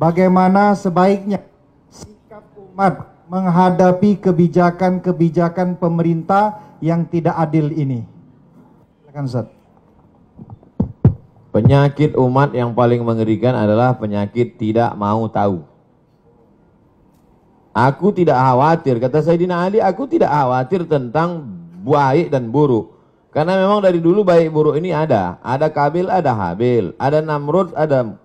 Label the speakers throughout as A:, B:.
A: bagaimana sebaiknya sikap umat menghadapi kebijakan-kebijakan pemerintah yang tidak adil ini. Silakan Ustaz.
B: Penyakit umat yang paling mengerikan adalah penyakit tidak mau tahu. Aku tidak khawatir, kata Sayyidina Ali, aku tidak khawatir tentang baik dan buruk. Karena memang dari dulu baik buruk ini ada. Ada Kabil, ada Habil. Ada Namrud, ada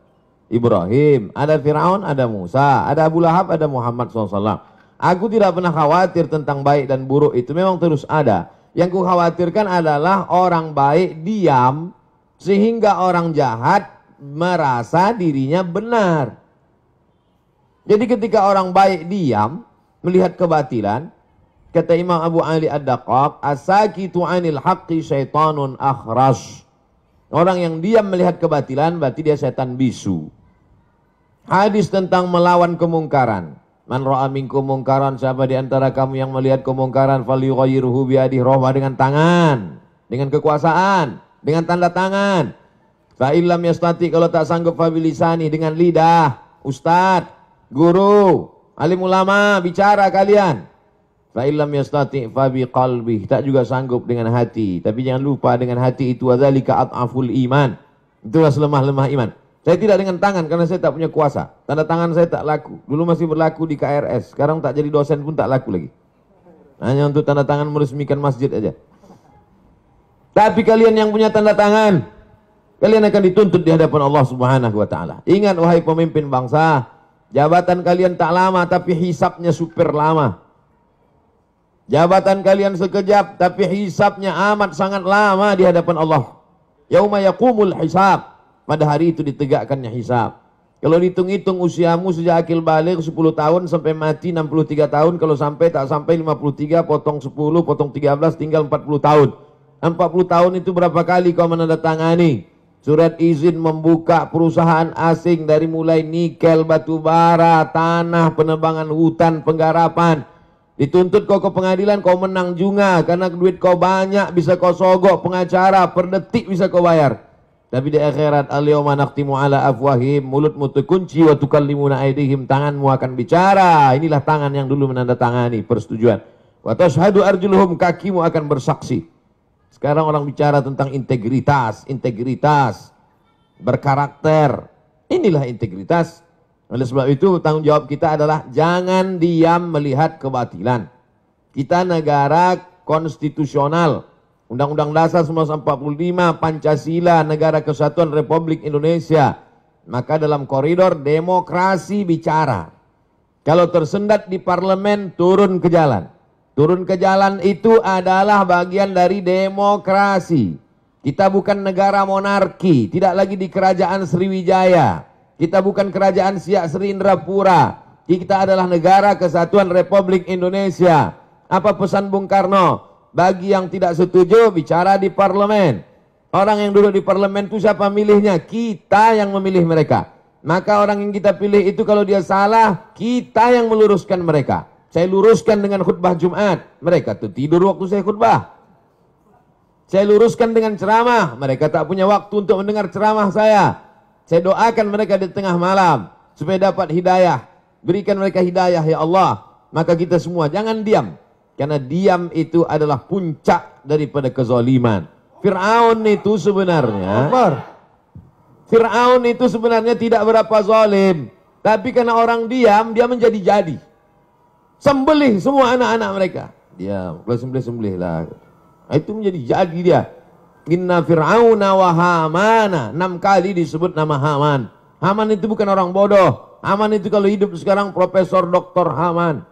B: Ibrahim. Ada Fir'aun, ada Musa. Ada Abu Lahab, ada Muhammad SAW. Aku tidak pernah khawatir tentang baik dan buruk, itu memang terus ada. Yang ku khawatirkan adalah orang baik diam, sehingga orang jahat merasa dirinya benar. Jadi ketika orang baik diam, melihat kebatilan, kata Imam Abu Ali Ad-Daqqaq, as-sakitu 'anil haqqi syaitanun akhras. Orang yang diam melihat kebatilan berarti dia setan bisu. Hadis tentang melawan kemungkaran. Man ra'a minkum mungkaran, siapa di antara kamu yang melihat kemungkaran, falyughayyirhu biyadihi, rubah dengan tangan, dengan kekuasaan, dengan tanda tangan. Fa illam yastati, kalau tak sanggup, fa bilisani, dengan lidah. Ustadz, guru, alim ulama, bicara kalian. Fa illam yastati fa biqalbi, tak juga sanggup dengan hati. Tapi jangan lupa dengan hati itu wadzalika adhaful iman. Itulah selemah-lemah iman. Saya tidak dengan tangan karena saya tak punya kuasa. Tanda tangan saya tak laku. Dulu masih berlaku di KRS. Sekarang tak jadi dosen pun tak laku lagi. Hanya untuk tanda tangan meresmikan masjid aja. Tapi kalian yang punya tanda tangan, kalian akan dituntut di hadapan Allah Subhanahu wa taala. Ingat wahai pemimpin bangsa, jabatan kalian tak lama tapi hisapnya super lama. Jabatan kalian sekejap tapi hisapnya amat sangat lama di hadapan Allah. Yauma yaqumul hisab. Pada hari itu ditegakkannya hisab. Kalau dihitung-hitung usiamu sejak akil baligh 10 tahun sampai mati 63 tahun. Kalau sampai tak sampai 53, potong 10, potong 13, tinggal 40 tahun. 40 tahun itu berapa kali kau menandatangani surat izin membuka perusahaan asing dari mulai nikel, batu bara, tanah, penebangan hutan, penggarapan. Dituntut kau ke pengadilan, kau menang juga karena duit kau banyak, bisa kau sogok pengacara, per detik bisa kau bayar. Tapi di akhirat, al-yawma nakhtimu ala afwahim, mulutmu terkunci, wa tukallimuna aydihim, tanganmu akan bicara. Inilah tangan yang dulu menandatangani persetujuan. Wa tashhadu arjuluhum, kakimu akan bersaksi. Sekarang orang bicara tentang integritas, integritas, berkarakter. Inilah integritas. Oleh sebab itu tanggung jawab kita adalah jangan diam melihat kebatilan. Kita negara konstitusional. Undang-Undang Dasar 1945, Pancasila, Negara Kesatuan Republik Indonesia. Maka dalam koridor demokrasi bicara. Kalau tersendat di parlemen, turun ke jalan. Turun ke jalan itu adalah bagian dari demokrasi. Kita bukan negara monarki, tidak lagi di kerajaan Sriwijaya. Kita bukan kerajaan Siak Sri Indrapura. Kita adalah negara Kesatuan Republik Indonesia. Apa pesan Bung Karno? Bagi yang tidak setuju, bicara di parlemen. Orang yang duduk di parlemen itu siapa milihnya? Kita yang memilih mereka. Maka orang yang kita pilih itu kalau dia salah, kita yang meluruskan mereka. Saya luruskan dengan khutbah Jumat, mereka tuh tidur waktu saya khutbah. Saya luruskan dengan ceramah, mereka tak punya waktu untuk mendengar ceramah saya. Saya doakan mereka di tengah malam supaya dapat hidayah. Berikan mereka hidayah ya Allah. Maka kita semua jangan diam. Karena diam itu adalah puncak daripada kezaliman. Fir'aun itu sebenarnya tidak berapa zalim. Tapi karena orang diam, dia menjadi-jadi. Sembelih semua anak-anak mereka. Diam, kalau sembelih-sembelih lah. Itu menjadi jadi dia. Inna Fir'auna wa Hamana. 6 kali disebut nama Haman. Haman itu bukan orang bodoh. Haman itu kalau hidup sekarang Profesor Dr. Haman.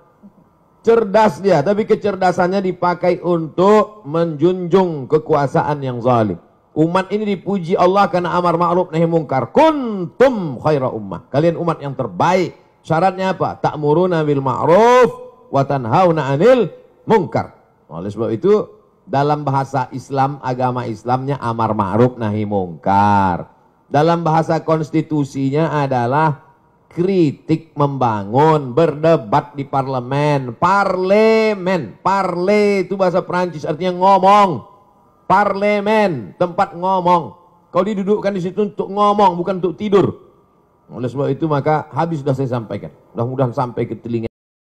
B: Cerdas dia, tapi kecerdasannya dipakai untuk menjunjung kekuasaan yang zalim. Umat ini dipuji Allah karena amar ma'ruf nahi mungkar. Kuntum khaira ummah. Kalian umat yang terbaik. Syaratnya apa? Ta'muruna bil ma'ruf wa tanhauna 'anil munkar. Oleh sebab itu dalam bahasa Islam, agama Islamnya amar ma'ruf nahi mungkar. Dalam bahasa konstitusinya adalah kritik membangun, berdebat di parlemen. Parlemen, parle itu bahasa Perancis artinya ngomong. Parlemen, tempat ngomong. Kau didudukkan di situ untuk ngomong, bukan untuk tidur. Oleh sebab itu maka habis sudah saya sampaikan. Mudah-mudahan sampai ke telinga